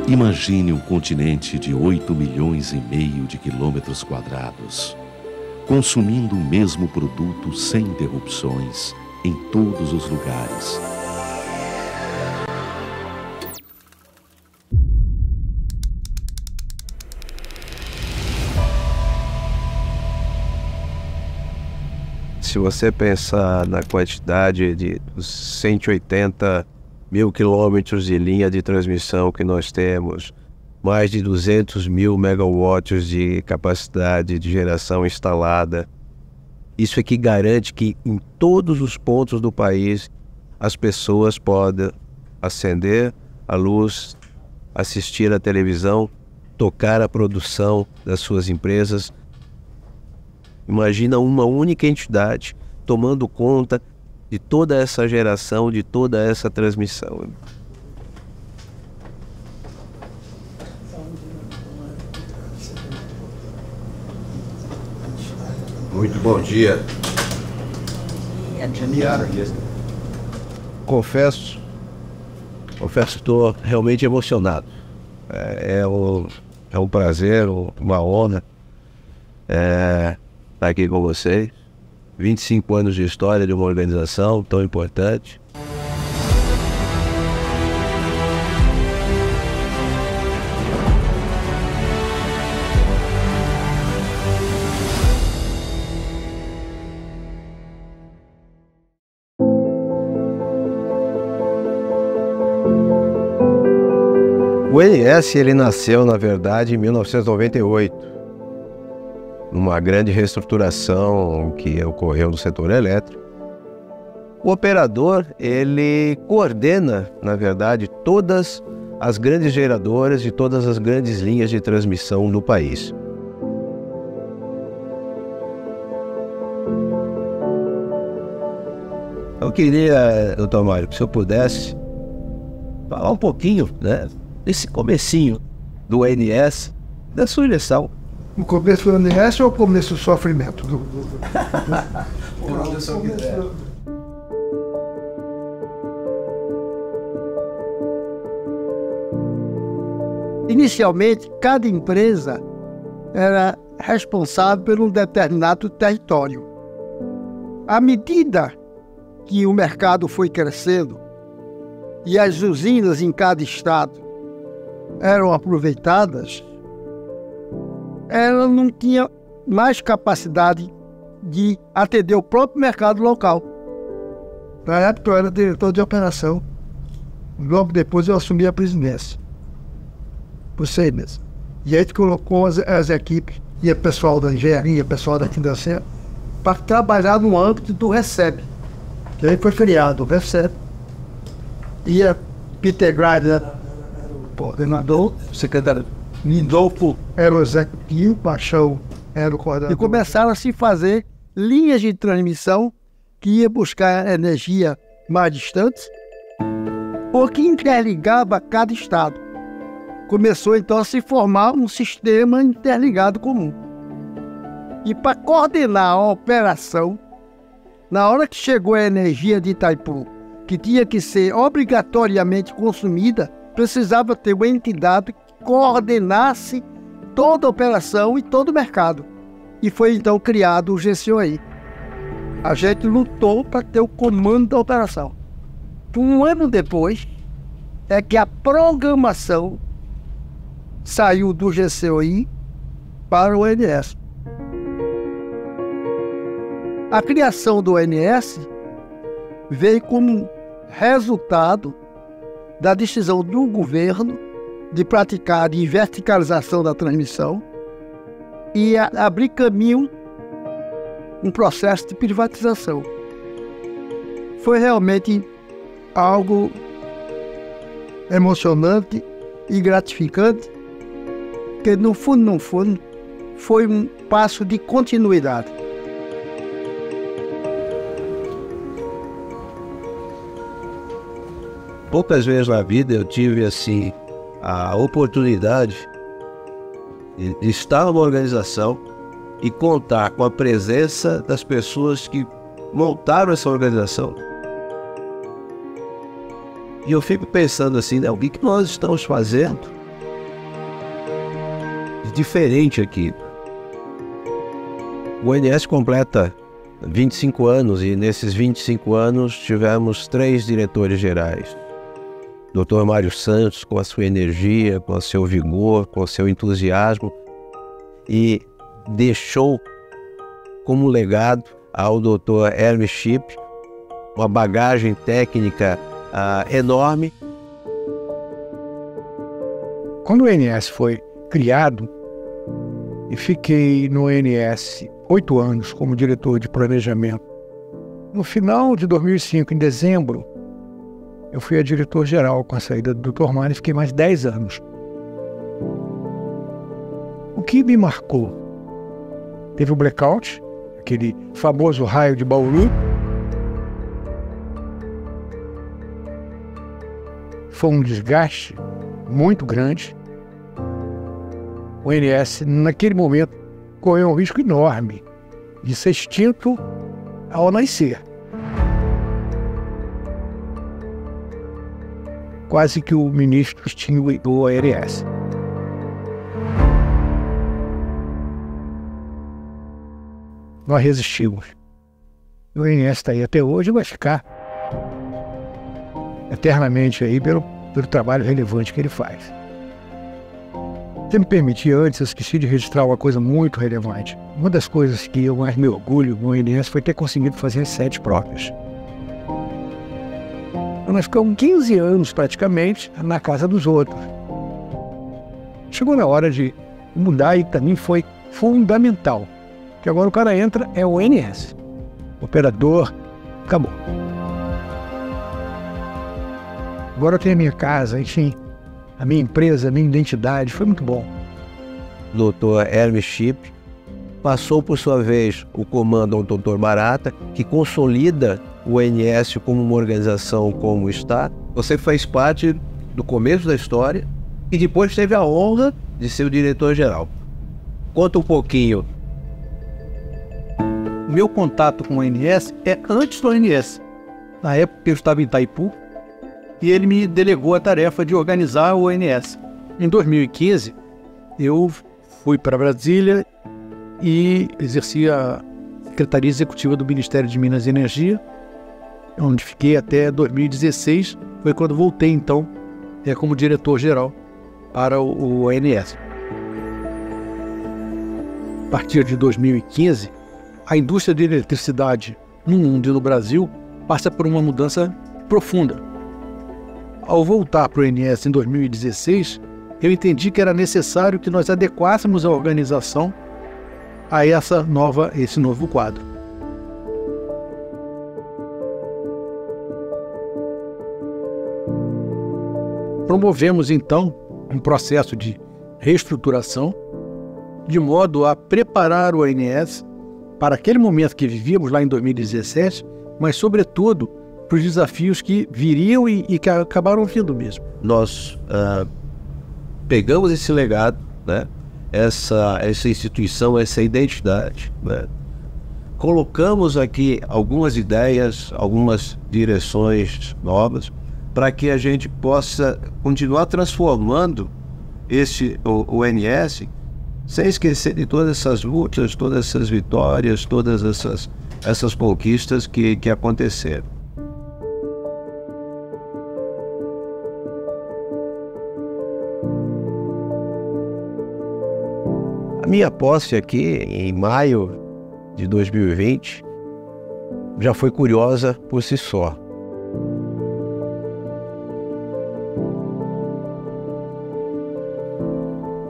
Imagine um continente de 8,5 milhões de quilômetros quadrados, consumindo o mesmo produto sem interrupções em todos os lugares. Se você pensar na quantidade de 180 mil quilômetros de linha de transmissão que nós temos, mais de 200 mil megawatts de capacidade de geração instalada, isso é que garante que em todos os pontos do país as pessoas podem acender a luz, assistir a televisão, tocar a produção das suas empresas. Imagina uma única entidade tomando conta de toda essa geração, de toda essa transmissão. Muito bom dia. Confesso que estou realmente emocionado. É um prazer, uma honra estar aqui com vocês. 25 anos de história de uma organização tão importante. O ONS, ele nasceu, na verdade, em 1998. Numa grande reestruturação que ocorreu no setor elétrico. O operador, ele coordena, na verdade, todas as grandes geradoras e todas as grandes linhas de transmissão no país. Eu queria, doutor Mário, que o senhor pudesse falar um pouquinho, né, desse comecinho do ONS, da sua gestão. O começo do ONS ou o começo do sofrimento? Inicialmente, cada empresa era responsável por um determinado território. À medida que o mercado foi crescendo e as usinas em cada estado eram aproveitadas, ela não tinha mais capacidade de atender o próprio mercado local. Na época eu era diretor de operação. Logo depois eu assumi a presidência. Por 6 meses. E aí a gente colocou as equipes, e o pessoal da engenharia, o pessoal da financeira, para trabalhar no âmbito do RECEB. Que aí foi criado o RECEB. E a Peter Grider era o coordenador, o secretário Lindolfo era o executivo, Paixão era o coordenador. E começaram a se fazer linhas de transmissão que ia buscar energia mais distante, porque interligava cada estado. Começou então a se formar um sistema interligado comum. E para coordenar a operação, na hora que chegou a energia de Itaipu, que tinha que ser obrigatoriamente consumida, precisava ter uma entidade coordenasse toda a operação e todo o mercado. E foi então criado o GCOI. A gente lutou para ter o comando da operação. Um ano depois é que a programação saiu do GCOI para o ONS. A criação do ONS veio como resultado da decisão do governo de praticar a verticalização da transmissão e abrir caminho um processo de privatização. Foi realmente algo emocionante e gratificante, que no fundo, foi um passo de continuidade. Poucas vezes na vida eu tive assim a oportunidade de estar numa organização e contar com a presença das pessoas que montaram essa organização. E eu fico pensando assim, né, o que nós estamos fazendo diferente aqui. O ONS completa 25 anos e nesses 25 anos tivemos 3 diretores gerais. Dr. Mário Santos, com a sua energia, com o seu vigor, com o seu entusiasmo, e deixou como legado ao Dr. Hermes Chip uma bagagem técnica enorme. Quando o ONS foi criado, e fiquei no ONS 8 anos como diretor de planejamento. No final de 2005, em dezembro, eu fui a diretor-geral com a saída do Dr. Mário e fiquei mais 10 anos. O que me marcou? Teve o blackout, aquele famoso raio de Bauru. Foi um desgaste muito grande. O ONS, naquele momento, correu um risco enorme de ser extinto ao nascer. Quase que o ministro extinguiu o ONS. Nós resistimos. O ONS está aí até hoje e vai ficar eternamente aí pelo trabalho relevante que ele faz. Se me permitir, antes eu esqueci de registrar uma coisa muito relevante. Uma das coisas que eu mais me orgulho no ONS foi ter conseguido fazer as sedes próprias. Então, nós ficamos 15 anos praticamente na casa dos outros. Chegou na hora de mudar e também foi fundamental. Que agora o cara entra, é o ONS. Operador, acabou. Agora eu tenho a minha casa, enfim, a minha empresa, a minha identidade, foi muito bom. O Dr. Hermes Chip passou, por sua vez, o comando ao Dr. Barata, que consolida o ONS como uma organização como está. Você fez parte do começo da história e depois teve a honra de ser o diretor-geral. Conta um pouquinho. O meu contato com o ONS é antes do ONS. Na época eu estava em Itaipu e ele me delegou a tarefa de organizar o ONS. Em 2015, eu fui para Brasília e exerci a Secretaria Executiva do Ministério de Minas e Energia, onde fiquei até 2016, foi quando voltei então como diretor-geral para o ONS. A partir de 2015, a indústria de eletricidade no mundo e no Brasil passa por uma mudança profunda. Ao voltar para o ONS em 2016, eu entendi que era necessário que nós adequássemos a organização a esse novo quadro. Promovemos, então, um processo de reestruturação, de modo a preparar o ONS para aquele momento que vivíamos lá em 2017, mas, sobretudo, para os desafios que viriam e que acabaram vindo mesmo. Nós pegamos esse legado, né? essa instituição, essa identidade, né? Colocamos aqui algumas ideias, algumas direções novas, para que a gente possa continuar transformando o ONS, sem esquecer de todas essas lutas, todas essas vitórias, todas essas conquistas que aconteceram. A minha posse aqui, em maio de 2020, já foi curiosa por si só.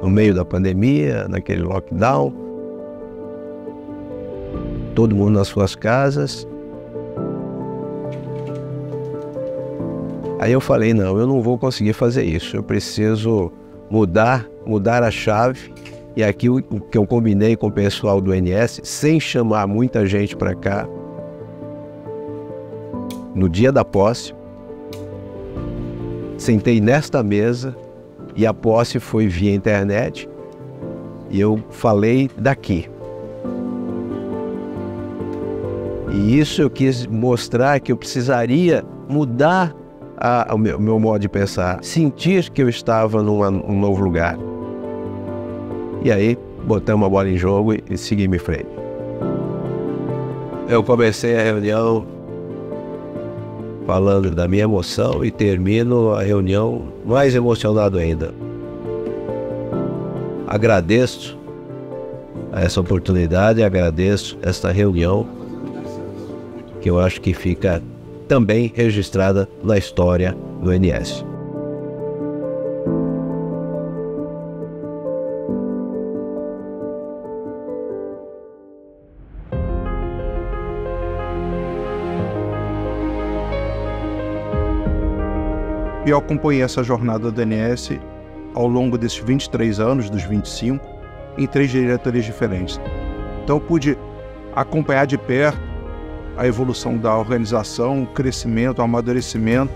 No meio da pandemia, naquele lockdown, todo mundo nas suas casas. Aí eu falei, não, eu não vou conseguir fazer isso, eu preciso mudar a chave. E aqui o que eu combinei com o pessoal do ONS, sem chamar muita gente para cá, no dia da posse, sentei nesta mesa e a posse foi via internet e eu falei daqui. E isso eu quis mostrar que eu precisaria mudar o meu modo de pensar, sentir que eu estava num novo lugar. E aí, botamos a bola em jogo e seguimos em frente. Eu comecei a reunião falando da minha emoção e termino a reunião mais emocionado ainda. Agradeço essa oportunidade, agradeço esta reunião, que eu acho que fica também registrada na história do ONS. E eu acompanhei essa jornada do ONS ao longo desses 23 anos, dos 25, em 3 diretorias diferentes. Então eu pude acompanhar de perto a evolução da organização, o crescimento, o amadurecimento,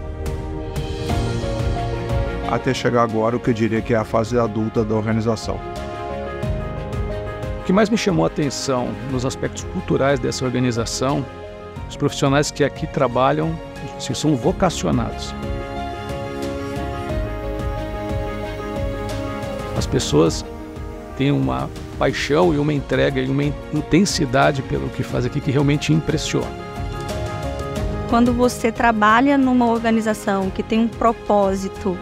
até chegar agora o que eu diria que é a fase adulta da organização. O que mais me chamou a atenção nos aspectos culturais dessa organização, os profissionais que aqui trabalham são vocacionados. As pessoas têm uma paixão e uma entrega e uma intensidade pelo que faz aqui que realmente impressiona. Quando você trabalha numa organização que tem um propósito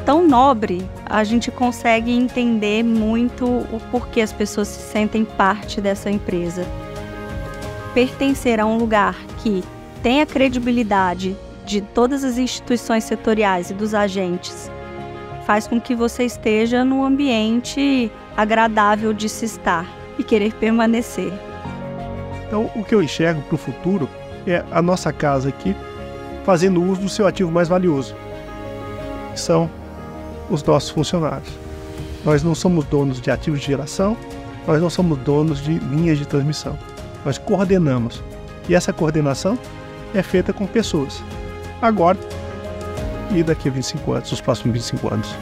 tão nobre, a gente consegue entender muito o porquê as pessoas se sentem parte dessa empresa. Pertencer a um lugar que tem a credibilidade de todas as instituições setoriais e dos agentes faz com que você esteja num ambiente agradável de se estar e querer permanecer. Então, o que eu enxergo para o futuro é a nossa casa aqui fazendo uso do seu ativo mais valioso, que são os nossos funcionários. Nós não somos donos de ativos de geração, nós não somos donos de linhas de transmissão. Nós coordenamos. E essa coordenação é feita com pessoas. Agora e daqui a 25 anos, os próximos 25 anos.